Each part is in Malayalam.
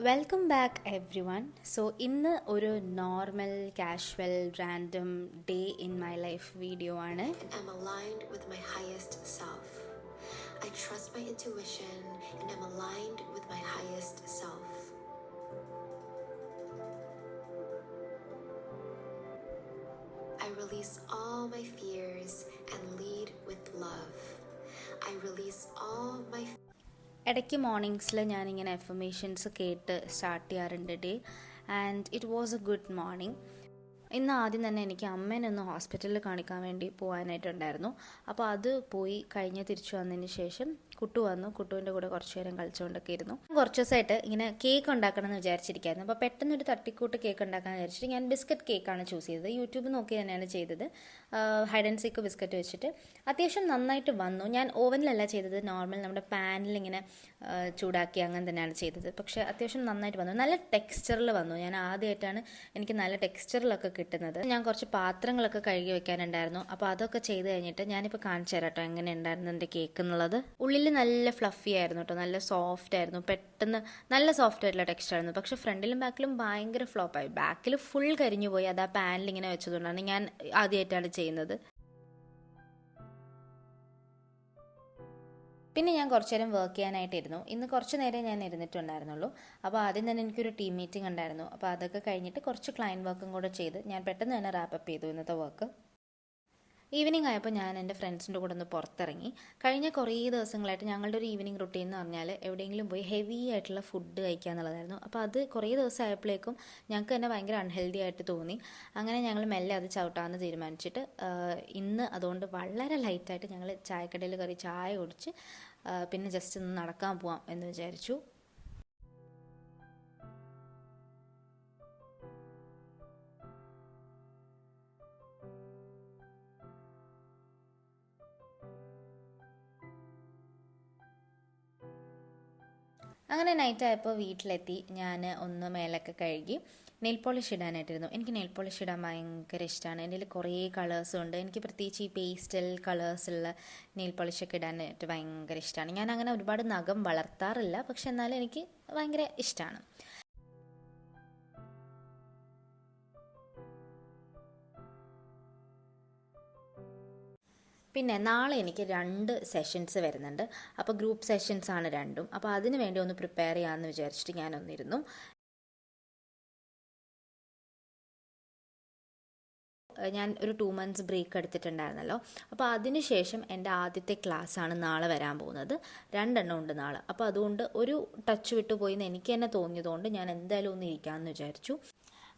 Welcome back every one. So ഇന്ന് ഒരു normal casual random day in my life video ആണ്. I'm aligned with my highest self. I trust my intuition and am aligned with my highest self. I release all my fears and lead with love. I release all my ഇടയ്ക്ക് മോർണിംഗ്സിൽ ഞാനിങ്ങനെ എഫർമേഷൻസ് കേട്ട് സ്റ്റാർട്ട് ചെയ്യാറുണ്ട് day. And it was A good morning. ഇന്ന് ആദ്യം തന്നെ എനിക്ക് അമ്മേനെ ഒന്ന് ഹോസ്പിറ്റലിൽ കാണിക്കാൻ വേണ്ടി പോകാനായിട്ടുണ്ടായിരുന്നു. അപ്പോൾ അത് പോയി കഴിഞ്ഞ് തിരിച്ചു വന്നതിന് ശേഷം കുട്ടു വന്നു. കുട്ടുവിൻ്റെ കൂടെ കുറച്ച് നേരം കളിച്ചുകൊണ്ടൊക്കെ ഇരുന്നു. കുറച്ച് ദിവസമായിട്ട് ഇങ്ങനെ കേക്ക് ഉണ്ടാക്കണം എന്ന് വിചാരിച്ചിരിക്കുകയായിരുന്നു. അപ്പോൾ പെട്ടെന്നൊരു തട്ടിക്കൂട്ട് കേക്ക് ഉണ്ടാക്കാമെന്ന് വിചാരിച്ചിട്ട് ഞാൻ ബിസ്ക്കറ്റ് കേക്കാണ് ചൂസ് ചെയ്തത്. യൂട്യൂബ് നോക്കി തന്നെയാണ് ചെയ്തത്. ഹൈഡ് ആൻഡ് സീക്ക് ബിസ്ക്കറ്റ് വെച്ചിട്ട് അത്യാവശ്യം നന്നായിട്ട് വന്നു. ഞാൻ ഓവനിലല്ല ചെയ്തത്, നോർമൽ നമ്മുടെ പാനിൽ ഇങ്ങനെ ചൂടാക്കി അങ്ങനെ തന്നെയാണ് ചെയ്തത്. പക്ഷേ അത്യാവശ്യം നന്നായിട്ട് വന്നു, നല്ല ടെക്സ്ചറിൽ വന്നു. ഞാൻ ആദ്യമായിട്ടാണ് എനിക്ക് നല്ല ടെക്സ്ചറിലൊക്കെ കിട്ടുന്നത്. ഞാൻ കുറച്ച് പാത്രങ്ങളൊക്കെ കഴുകി വെക്കാനുണ്ടായിരുന്നു. അപ്പോൾ അതൊക്കെ ചെയ്ത് കഴിഞ്ഞിട്ട് ഞാനിപ്പോൾ കാണിച്ചു തരാം കേട്ടോ എങ്ങനെ ഉണ്ടായിരുന്നു എൻ്റെ കേക്ക് എന്നുള്ളത്. ഉള്ളിൽ നല്ല ഫ്ലഫി ആയിരുന്നു കേട്ടോ, നല്ല സോഫ്റ്റ് ആയിരുന്നു. പെട്ടെന്ന് നല്ല സോഫ്റ്റ് ആയിട്ടുള്ള ടെക്സ്ചർ ആയിരുന്നു. പക്ഷേ ഫ്രണ്ടിലും ബാക്കിലും ഭയങ്കര ഫ്ലോപ്പായി. ബാക്കിൽ ഫുൾ കരിഞ്ഞു പോയി. അത് ആ പാനിൽ ഇങ്ങനെ വെച്ചതുകൊണ്ടാണ്. ഞാൻ ആദ്യമായിട്ടാണ് ചെയ്യുന്നത്. പിന്നെ ഞാൻ കുറച്ച് നേരം വർക്ക് ചെയ്യാനായിട്ടിരുന്നു. ഇന്ന് കുറച്ച് നേരം ഞാൻ ഇരുന്നിട്ടുണ്ടായിരുന്നുള്ളൂ. അപ്പോൾ ആദ്യം തന്നെ എനിക്കൊരു ടീം മീറ്റിംഗ് ഉണ്ടായിരുന്നു. അപ്പോൾ അതൊക്കെ കഴിഞ്ഞിട്ട് കുറച്ച് ക്ലയൻറ്റ് വർക്കും കൂടെ ചെയ്ത് ഞാൻ പെട്ടെന്ന് തന്നെ റാപ്പപ്പ് ചെയ്തു ഇന്നത്തെ വർക്ക്. ഈവനിങ് ആയപ്പോൾ ഞാൻ എൻ്റെ ഫ്രണ്ട്സിൻ്റെ കൂടെ ഒന്ന് പുറത്തിറങ്ങി. കഴിഞ്ഞ കുറേ ദിവസങ്ങളായിട്ട് ഞങ്ങളുടെ ഒരു ഈവനിങ് റുട്ടീൻ എന്ന് പറഞ്ഞാൽ എവിടെയെങ്കിലും പോയി ഹെവി ആയിട്ടുള്ള ഫുഡ് കഴിക്കുക എന്നുള്ളതായിരുന്നു. അപ്പോൾ അത് കുറേ ദിവസം ആയപ്പോഴേക്കും ഞങ്ങൾക്ക് തന്നെ ഭയങ്കര അൺഹെൽത്തി ആയിട്ട് തോന്നി. അങ്ങനെ ഞങ്ങൾ മെല്ലെ അത് ചവിട്ടാമെന്ന് തീരുമാനിച്ചിട്ട് ഇന്ന് അതുകൊണ്ട് വളരെ ലൈറ്റായിട്ട് ഞങ്ങൾ ചായക്കടയിൽ കയറി ചായ കുടിച്ച് പിന്നെ ജസ്റ്റ് ഒന്ന് നടക്കാൻ പോവാം എന്ന് വിചാരിച്ചു. അങ്ങനെ നൈറ്റ് ആയപ്പോൾ വീട്ടിലെത്തി. ഞാൻ ഒന്ന് മേലൊക്കെ കഴുകി നെയിൽ പോളിഷ് ഇടാനായിട്ടിരുന്നു. എനിക്ക് നെയിൽ പോളിഷ് ഇടാൻ ഭയങ്കര ഇഷ്ടമാണ്. എൻ്റെ കയ്യിൽ കുറേ കളേഴ്സും ഉണ്ട്. എനിക്ക് പ്രത്യേകിച്ച് ഈ പേസ്റ്റൽ കളേഴ്സുള്ള നെയിൽ പോളിഷൊക്കെ ഇടാനായിട്ട് ഭയങ്കര ഇഷ്ടമാണ്. ഞാൻ അങ്ങനെ ഒരുപാട് നഖം വളർത്താറില്ല, പക്ഷെ എന്നാലും എനിക്ക് ഭയങ്കര ഇഷ്ടമാണ്. പിന്നെ നാളെ എനിക്ക് 2 സെഷൻസ് വരുന്നുണ്ട്. അപ്പോൾ ഗ്രൂപ്പ് സെഷൻസ് ആണ് രണ്ടും. അപ്പോൾ അതിന് വേണ്ടി ഒന്ന് പ്രിപ്പയർ ചെയ്യാമെന്ന് വിചാരിച്ചിട്ട് ഞാനൊന്നിരുന്നു. ഞാൻ ഒരു 2 months ബ്രേക്ക് എടുത്തിട്ടുണ്ടായിരുന്നല്ലോ. അപ്പോൾ അതിന് ശേഷം എൻ്റെ ആദ്യത്തെ ക്ലാസ്സാണ് നാളെ വരാൻ പോകുന്നത്. 2 എണ്ണം ഉണ്ട് നാളെ. അപ്പോൾ അതുകൊണ്ട് ഒരു ടച്ച് വിട്ടുപോയി എന്ന് എനിക്ക് തന്നെ തോന്നിയതുകൊണ്ട് ഞാൻ എന്തായാലും ഒന്ന് ഇരിക്കാമെന്ന് വിചാരിച്ചു.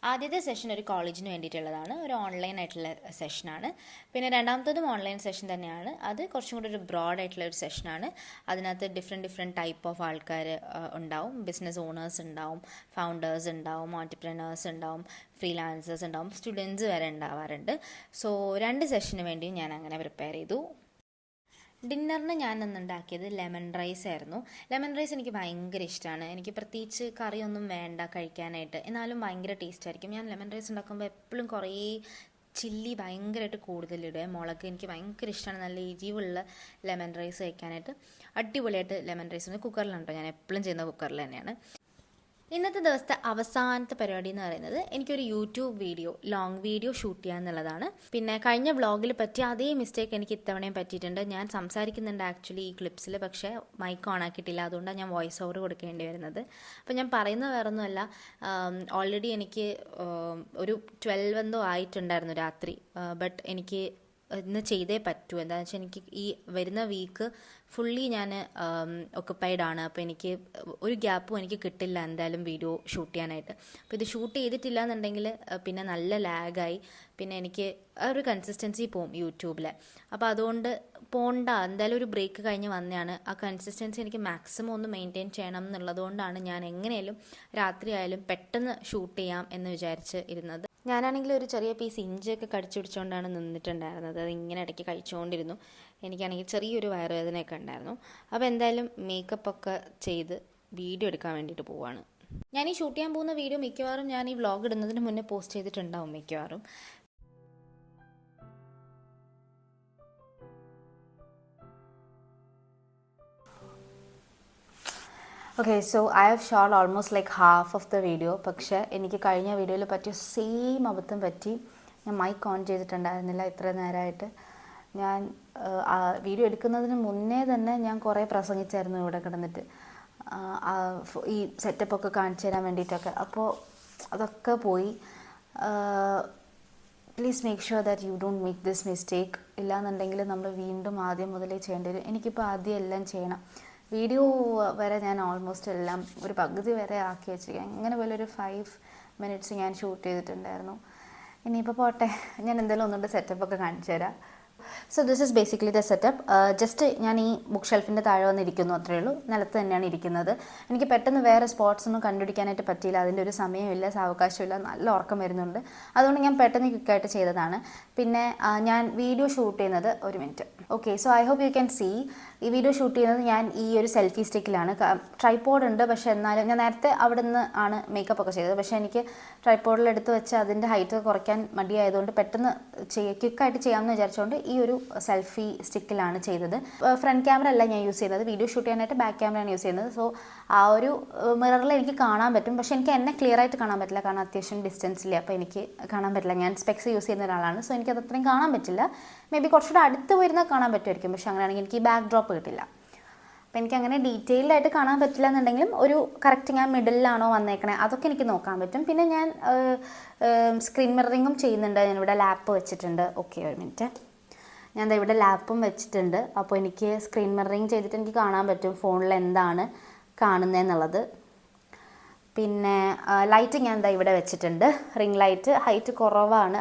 ആദ്യത്തെ സെഷൻ ഒരു കോളേജിന് വേണ്ടിയിട്ടുള്ളതാണ്, ഒരു ഓൺലൈൻ ആയിട്ടുള്ള സെഷനാണ്. പിന്നെ രണ്ടാമത്തതും ഓൺലൈൻ സെഷൻ തന്നെയാണ്. അത് കുറച്ചും കൂടി ഒരു ബ്രോഡ് ആയിട്ടുള്ള ഒരു സെഷനാണ്. അതിനകത്ത് ഡിഫറെൻറ്റ് ടൈപ്പ് ഓഫ് ആൾക്കാർ ഉണ്ടാവും. ബിസിനസ് ഓണേഴ്സ് ഉണ്ടാവും, ഫൗണ്ടേഴ്സ് ഉണ്ടാവും, ഓൺടർപ്രനേഴ്സ് ഉണ്ടാവും, ഫ്രീലാൻസേഴ്സ് ഉണ്ടാവും, സ്റ്റുഡൻസ് വരെ ഉണ്ടാവാറുണ്ട്. സോ 2 സെഷന് വേണ്ടിയും ഞാൻ അങ്ങനെ പ്രിപ്പയർ ചെയ്തു. ഡിന്നറിന് ഞാൻ ഉണ്ടാക്കിയത് ലെമൺ റൈസ് ആയിരുന്നു. ലെമൺ റൈസ് എനിക്ക് ഭയങ്കര ഇഷ്ടമാണ്. എനിക്ക് പ്രത്യേകിച്ച് കറിയൊന്നും വേണ്ട കഴിക്കാനായിട്ട്, എന്നാലും ഭയങ്കര ടേസ്റ്റ് ആയിരിക്കും. ഞാൻ ലെമൺ റൈസ് ഉണ്ടാക്കുമ്പോൾ എപ്പോഴും കുറേ ചില്ലി ഭയങ്കരമായിട്ട് കൂടുതലിടുക. മുളക് എനിക്ക് ഭയങ്കര ഇഷ്ടമാണ്. നല്ല എരിവുള്ള ലെമൺ റൈസ് കഴിക്കാനായിട്ട് അടിപൊളിയായിട്ട് ലെമൺ റൈസ് കുക്കറിലുണ്ടോ, ഞാൻ എപ്പോഴും ചെയ്യുന്ന കുക്കറിൽ തന്നെയാണ്. ഇന്നത്തെ ദിവസത്തെ അവസാനത്തെ പരിപാടി എന്ന് പറയുന്നത് എനിക്കൊരു YouTube video, long video shoot ചെയ്യുക എന്നുള്ളതാണ്. പിന്നെ കഴിഞ്ഞ വ്ളോഗിൽ പറ്റിയ അതേ മിസ്റ്റേക്ക് എനിക്ക് ഇത്തവണയും പറ്റിയിട്ടുണ്ട്. ഞാൻ സംസാരിക്കുന്നുണ്ട് ആക്ച്വലി ഈ ക്ലിപ്സിൽ, പക്ഷേ മൈക്ക് ഓൺ ആക്കിയിട്ടില്ല. അതുകൊണ്ടാണ് ഞാൻ വോയിസ് ഓവർ കൊടുക്കേണ്ടി വരുന്നത്. അപ്പോൾ ഞാൻ പറയുന്നത് വേറൊന്നുമല്ല, ഓൾറെഡി എനിക്ക് ഒരു 12 എന്തോ ആയിട്ടുണ്ടായിരുന്നു രാത്രി. ബട്ട് എനിക്ക് ഇന്ന് ചെയ്തേ പറ്റൂ. എന്താണെന്ന് വെച്ചാൽ എനിക്ക് ഈ വരുന്ന വീക്ക് ഫുള്ളി ഞാൻ ഒക്കുപ്പൈഡ് ആണ്. അപ്പോൾ എനിക്ക് ഒരു ഗ്യാപ്പും എനിക്ക് കിട്ടില്ല എന്തായാലും വീഡിയോ ഷൂട്ട് ചെയ്യാനായിട്ട്. അപ്പോൾ ഇത് ഷൂട്ട് ചെയ്തിട്ടില്ല എന്നുണ്ടെങ്കിൽ പിന്നെ നല്ല ലാഗായി, പിന്നെ എനിക്ക് ഒരു കൺസിസ്റ്റൻസി പോവും യൂട്യൂബിൽ. അപ്പോൾ അതുകൊണ്ട് പോണ്ട, എന്തായാലും ഒരു ബ്രേക്ക് കഴിഞ്ഞ് വന്നതാണ്. ആ കൺസിസ്റ്റൻസി എനിക്ക് മാക്സിമം ഒന്ന് മെയിൻറ്റെയിൻ ചെയ്യണം എന്നുള്ളതുകൊണ്ടാണ് ഞാൻ എങ്ങനെയാലും രാത്രി ആയാലും പെട്ടെന്ന് ഷൂട്ട് ചെയ്യാം എന്ന് വിചാരിച്ച് ഇരുന്നത്. ഞാനാണെങ്കിൽ ഒരു ചെറിയ പീസ് ഇഞ്ചിയൊക്കെ കടിച്ചു പിടിച്ചുകൊണ്ടാണ് നിന്നിട്ടുണ്ടായിരുന്നത്. അത് ഇങ്ങനെ ഇടയ്ക്ക് കഴിച്ചുകൊണ്ടിരുന്നു. എനിക്കാണെങ്കിൽ ചെറിയൊരു വയറുവേദനയൊക്കെ ഉണ്ടായിരുന്നു. അപ്പോൾ എന്തായാലും മേക്കപ്പൊക്കെ ചെയ്ത് വീഡിയോ എടുക്കാൻ വേണ്ടിയിട്ട് പോവാണ്. ഞാൻ ഈ ഷൂട്ട് ചെയ്യാൻ പോകുന്ന വീഡിയോ മിക്കവാറും ഞാൻ ഈ വ്ളോഗ് ഇടുന്നതിന് മുന്നേ പോസ്റ്റ് ചെയ്തിട്ടുണ്ടാവും മിക്കവാറും. Okay, so I have shot almost like half of the video. പക്ഷേ എനിക്ക് കഴിഞ്ഞ വീഡിയോയിൽ പറ്റിയ സെയിം അബദ്ധം പറ്റി. ഞാൻ മൈക്ക് ഓൺ ചെയ്തിട്ടുണ്ടായിരുന്നില്ല ഇത്ര നേരമായിട്ട്. ഞാൻ വീഡിയോ എടുക്കുന്നതിന് മുന്നേ തന്നെ ഞാൻ കുറേ പ്രസംഗിച്ചായിരുന്നു ഇവിടെ കിടന്നിട്ട്, ഈ സെറ്റപ്പൊക്കെ കാണിച്ചു തരാൻ വേണ്ടിയിട്ടൊക്കെ. അപ്പോൾ അതൊക്കെ പോയി. Please make sure that you don't make this mistake. ഇല്ലാന്നുണ്ടെങ്കിൽ നമ്മൾ വീണ്ടും ആദ്യം മുതലേ ചെയ്യേണ്ടി വരും. എനിക്കിപ്പോൾ ആദ്യം എല്ലാം ചെയ്യണം. വീഡിയോ വരെ ഞാൻ ഓൾമോസ്റ്റ് എല്ലാം ഒരു പകുതി വരെ ആക്കി വെച്ചിരിക്കുക. എങ്ങനെ പോലെ ഒരു 5 minutes ഞാൻ ഷൂട്ട് ചെയ്തിട്ടുണ്ടായിരുന്നു. ഇനിയിപ്പോൾ പോട്ടെ, ഞാൻ എന്തായാലും ഒന്നുകൊണ്ട് സെറ്റപ്പൊക്കെ കാണിച്ചു തരാം. So this is basically the setup. Just ഞാൻ ഈ ബുക്ക് ഷെൽഫിൻ്റെ താഴെ വന്നിരിക്കുന്നു, അത്രയേ ഉള്ളൂ. നിലത്ത് തന്നെയാണ് ഇരിക്കുന്നത്. എനിക്ക് പെട്ടെന്ന് വേറെ സ്പോട്ട്സ് ഒന്നും കണ്ടുപിടിക്കാനായിട്ട് പറ്റിയില്ല. അതിൻ്റെ ഒരു സമയമില്ല, സാവകാശമില്ല, നല്ല ഉറക്കം വരുന്നുണ്ട്. അതുകൊണ്ട് ഞാൻ പെട്ടെന്ന് ക്വിക്കായിട്ട് ചെയ്തതാണ്. പിന്നെ ഞാൻ വീഡിയോ ഷൂട്ട് ചെയ്യുന്നത്, ഒരു minute. Okay, so I hope you can see. ഈ വീഡിയോ ഷൂട്ട് ചെയ്യുന്നത് ഞാൻ ഈ ഒരു സെൽഫി സ്റ്റിക്കിലാണ്. ട്രൈപോഡ് ഉണ്ട്, പക്ഷേ എന്നാലും ഞാൻ നേരത്തെ അവിടെ നിന്ന് ആണ് മേക്കപ്പ് ഒക്കെ ചെയ്തത്. പക്ഷേ എനിക്ക് ട്രൈപോഡിലെടുത്ത് വെച്ച് അതിൻ്റെ ഹൈറ്റ് കുറയ്ക്കാൻ മടിയായതുകൊണ്ട് പെട്ടെന്ന് ക്വിക്കായിട്ട് ചെയ്യാമെന്ന് വിചാരിച്ചുകൊണ്ട് ഈ ഒരു സെൽഫി സ്റ്റിക്കിലാണ് ചെയ്തത്. ഫ്രണ്ട് ക്യാമറ അല്ല ഞാൻ യൂസ് ചെയ്യുന്നത്, വീഡിയോ ഷൂട്ട് ചെയ്യാനായിട്ട് ബാക്ക് ക്യാമറയാണ് യൂസ് ചെയ്യുന്നത്. സോ ആ ഒരു മിററിൽ എനിക്ക് കാണാൻ പറ്റും, പക്ഷേ എനിക്ക് എന്നെ ക്ലിയർ ആയിട്ട് കാണാൻ പറ്റില്ല, കാരണം അത്യാവശ്യം ഡിസ്റ്റൻസില്ല. അപ്പോൾ എനിക്ക് കാണാൻ പറ്റില്ല. ഞാൻ സ്പെക്സ് യൂസ് ചെയ്യുന്ന ഒരാളാണ്, സോ എനിക്കത് അത്രയും കാണാൻ പറ്റില്ല. മേ ബി കുറച്ചുകൂടെ അടുത്ത് വരുന്നത് കാണാൻ പറ്റുമായിരിക്കും, പക്ഷേ അങ്ങനെയാണെങ്കിൽ എനിക്ക് ഈ ബാക്ക് ഡ്രോപ്പ് കിട്ടില്ല. അപ്പോൾ എനിക്കങ്ങനെ ഡീറ്റെയിൽഡ് ആയിട്ട് കാണാൻ പറ്റില്ല എന്നുണ്ടെങ്കിലും ഒരു കറക്റ്റ് ഞാൻ മിഡിലാണോ വന്നേക്കണേ അതൊക്കെ എനിക്ക് നോക്കാൻ പറ്റും. പിന്നെ ഞാൻ സ്ക്രീൻ മിററിങ്ങും ചെയ്യുന്നുണ്ട്. ഞാനിവിടെ ലാപ്പ് വെച്ചിട്ടുണ്ട്. ഓക്കെ, ഒരു മിനിറ്റ്. ഞാൻ ഇവിടെ ലാപ്പും വെച്ചിട്ടുണ്ട്. അപ്പോൾ എനിക്ക് സ്ക്രീൻ മിററിങ് ചെയ്തിട്ട് എനിക്ക് കാണാൻ പറ്റും ഫോണിൽ എന്താണ് കാണുന്നതെന്നുള്ളത്. പിന്നെ ലൈറ്റ് ഞാൻ ഇവിടെ വെച്ചിട്ടുണ്ട്, റിംഗ് ലൈറ്റ്. ഹൈറ്റ് കുറവാണ്,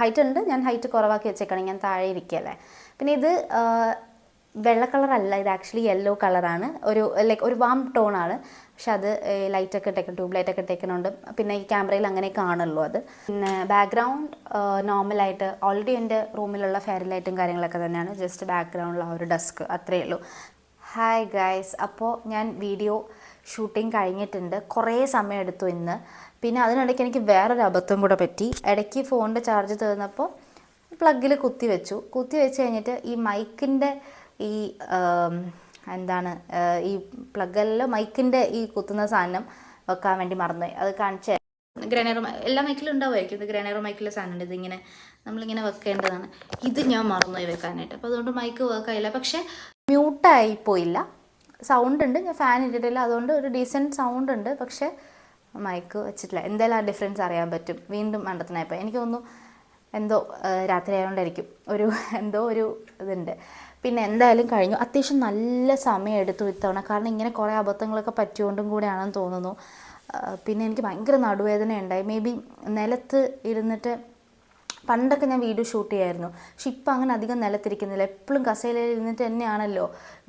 ഹൈറ്റ് ഉണ്ട്, ഞാൻ ഹൈറ്റ് കുറവാക്കി വെച്ചേക്കണം, ഞാൻ താഴെ ഇരിക്കുകയല്ലേ. പിന്നെ ഇത് വെള്ള കളറല്ല, ഇത് ആക്ച്വലി യെല്ലോ കളറാണ്. ലൈക്ക് ഒരു വാം ടോണാണ്, പക്ഷെ അത് ലൈറ്റൊക്കെ ഇട്ടേക്കണം, ട്യൂബ് ലൈറ്റൊക്കെ ഇട്ടേക്കുന്നുണ്ട്. പിന്നെ ഈ ക്യാമറയിൽ അങ്ങനെ കാണുള്ളൂ അത്. പിന്നെ ബാക്ക്ഗ്രൗണ്ട് നോർമലായിട്ട് ഓൾറെഡി എൻ്റെ റൂമിലുള്ള ഫെയർ ലൈറ്റും കാര്യങ്ങളൊക്കെ തന്നെയാണ്. ജസ്റ്റ് ബാക്ക്ഗ്രൗണ്ടിൽ ആ ഒരു ഡെസ്ക്, അത്രയേ ഉള്ളൂ. ഹായ് ഗൈസ്, അപ്പോൾ ഞാൻ വീഡിയോ ഷൂട്ടിങ് കഴിഞ്ഞിട്ടുണ്ട്. കുറേ സമയം എടുത്തു ഇന്ന്. പിന്നെ അതിനിടയ്ക്ക് എനിക്ക് വേറൊരു അബദ്ധം കൂടെ പറ്റി. ഇടയ്ക്ക് ഫോണിൻ്റെ ചാർജ് തീർന്നപ്പോൾ പ്ലഗിൽ കുത്തി വെച്ച് കഴിഞ്ഞിട്ട് ഈ മൈക്കിൻ്റെ ഈ എന്താണ് ഈ പ്ലഗെല്ലാം മൈക്കിൻ്റെ ഈ കുത്തുന്ന സാധനം വെക്കാൻ വേണ്ടി മറന്നുപോയി. അത് കാണിച്ചേ, ഗ്രനേറോ എല്ലാ മൈക്കിലും ഉണ്ടാവുമായിരിക്കും. ഇത് ഗ്രനേറോ മൈക്കിലെ സാധനമുണ്ട്, ഇതിങ്ങനെ നമ്മളിങ്ങനെ വെക്കേണ്ടതാണ്. ഇത് ഞാൻ മറന്നുപോയി വെക്കാനായിട്ട്. അപ്പോൾ അതുകൊണ്ട് മൈക്ക് വർക്കായില്ല. പക്ഷേ മ്യൂട്ടായി പോയില്ല, സൗണ്ട് ഉണ്ട്. ഞാൻ ഫാൻ ഇട്ടിട്ടില്ല, അതുകൊണ്ട് ഒരു ഡീസൻറ്റ് സൗണ്ട് ഉണ്ട്. പക്ഷേ മൈക്ക് വെച്ചിട്ടില്ല. എന്തായാലും ആ ഡിഫറൻസ് അറിയാൻ പറ്റും. വീണ്ടും മണ്ടത്തിനായപ്പോൾ എനിക്ക് തോന്നുന്നു എന്തോ രാത്രി ആയതുകൊണ്ടായിരിക്കും, എന്തോ ഒരു ഇതുണ്ട്. പിന്നെ എന്തായാലും കഴിഞ്ഞു. അത്യാവശ്യം നല്ല സമയം എടുത്തു ഇത്തവണ, കാരണം ഇങ്ങനെ കുറേ അബദ്ധങ്ങളൊക്കെ പറ്റിയോണ്ടും കൂടെയാണെന്ന് തോന്നുന്നു. പിന്നെ എനിക്ക് ഭയങ്കര നടുവേദന ഉണ്ടായി. മേ ബി നിലത്ത് ഇരുന്നിട്ട് പണ്ടൊക്കെ ഞാൻ വീഡിയോ ഷൂട്ട് ചെയ്യായിരുന്നു, പക്ഷെ ഇപ്പം അങ്ങനെ അധികം നിലത്തിരിക്കുന്നില്ല. എപ്പോഴും കസേരയിൽ ഇരുന്നിട്ട് തന്നെയാണല്ലോ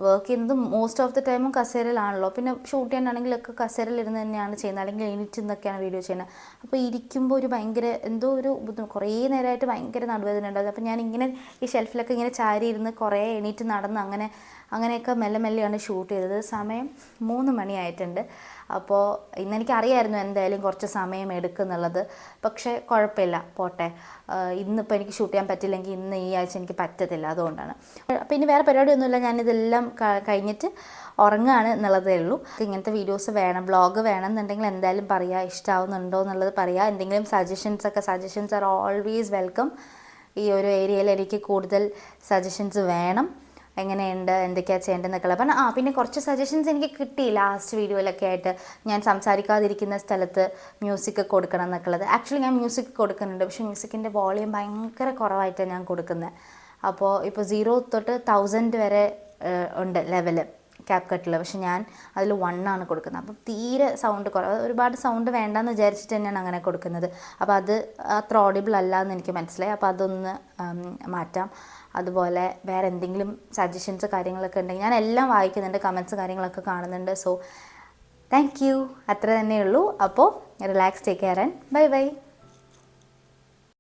വർക്ക് ചെയ്യുന്നത്. മോസ്റ്റ് ഓഫ് ദി ടൈമും കസേരയിലാണല്ലോ. പിന്നെ ഷൂട്ട് ചെയ്യാനാണെങ്കിലൊക്കെ കസേരയിൽ ഇരുന്ന് തന്നെയാണ് ചെയ്യുന്നത്, അല്ലെങ്കിൽ എണീറ്റ് നിന്നൊക്കെയാണ് വീഡിയോ ചെയ്യുന്നത്. അപ്പോൾ ഇരിക്കുമ്പോൾ ഒരു ഭയങ്കര എന്തോ ഒരു ബുദ്ധിമുട്ട്, കുറേ നേരമായിട്ട് ഭയങ്കര നടുവേദന ഉണ്ടാകും. അപ്പോൾ ഞാനിങ്ങനെ ഈ ഷെൽഫിലൊക്കെ ഇങ്ങനെ ചാരി ഇരുന്ന് കുറേ എണീറ്റ് നടന്ന് അങ്ങനെയൊക്കെ മെല്ലെ മെല്ലെയാണ് ഷൂട്ട് ചെയ്തത്. സമയം 3 മണിയായിട്ടുണ്ട്. അപ്പോൾ ഇന്നെനിക്കറിയായിരുന്നു എന്തായാലും കുറച്ച് സമയം എടുക്കുന്നുള്ളത്. പക്ഷേ കുഴപ്പമില്ല, പോട്ടെ. ഇന്നിപ്പോൾ എനിക്ക് ഷൂട്ട് ചെയ്യാൻ പറ്റില്ലെങ്കിൽ ഇന്ന് ഈ ആഴ്ച എനിക്ക് പറ്റത്തില്ല, അതുകൊണ്ടാണ്. അപ്പോൾ ഇനി വേറെ പരിപാടിയൊന്നുമില്ല. ഞാനിതെല്ലാം കഴിഞ്ഞിട്ട് ഉറങ്ങുകയാണ് എന്നുള്ളതേ ഉള്ളൂ. ഇങ്ങനത്തെ വീഡിയോസ് വേണം, വ്ളോഗ് വേണം എന്നുണ്ടെങ്കിൽ എന്തായാലും പറയുക, ഇഷ്ടമാവുന്നുണ്ടോ എന്നുള്ളത് പറയുക. എന്തെങ്കിലും സജഷൻസ് ആർ ഓൾവേസ് വെൽക്കം. ഈ ഒരു ഏരിയയിൽ എനിക്ക് കൂടുതൽ സജഷൻസ് വേണം. എങ്ങനെയുണ്ട്, എന്തൊക്കെയാണ് ചെയ്യേണ്ടതെന്നൊക്കെ പറഞ്ഞാൽ പിന്നെ കുറച്ച് സജഷൻസ് എനിക്ക് കിട്ടി ലാസ്റ്റ് വീഡിയോയിലൊക്കെ ആയിട്ട്. ഞാൻ സംസാരിക്കാതിരിക്കുന്ന സ്ഥലത്ത് മ്യൂസിക് കൊടുക്കണം എന്നൊക്കെ ഉള്ളത്. ആക്ച്വലി ഞാൻ മ്യൂസിക് കൊടുക്കുന്നുണ്ട്, പക്ഷേ മ്യൂസിക്കിൻ്റെ വോളിയം ഭയങ്കര കുറവായിട്ടാണ് ഞാൻ കൊടുക്കുന്നത്. അപ്പോൾ ഇപ്പോൾ 0 തൊട്ട് 1000 വരെ ഉണ്ട് ലെവല് CapCutൽ. പക്ഷെ ഞാൻ അതിൽ 1 ആണ് കൊടുക്കുന്നത്. അപ്പം തീരെ സൗണ്ട് കുറവ്, ഒരുപാട് സൗണ്ട് വേണ്ടെന്ന് വിചാരിച്ചിട്ട് തന്നെയാണ് അങ്ങനെ കൊടുക്കുന്നത്. അപ്പോൾ അത് അത്ര ഓഡിബിൾ അല്ല എന്ന് എനിക്ക് മനസ്സിലായി. അപ്പോൾ അതൊന്ന് മാറ്റാം. അതുപോലെ വേറെ എന്തെങ്കിലും സജഷൻസ് കാര്യങ്ങളൊക്കെ ഉണ്ടെങ്കിൽ ഞാൻ എല്ലാം വായിക്കുന്നുണ്ട്, കമൻറ്റ്സ് കാര്യങ്ങളൊക്കെ കാണുന്നുണ്ട്. സോ താങ്ക് യു, അത്ര തന്നെയുള്ളൂ. അപ്പോൾ relax, take care and bye bye.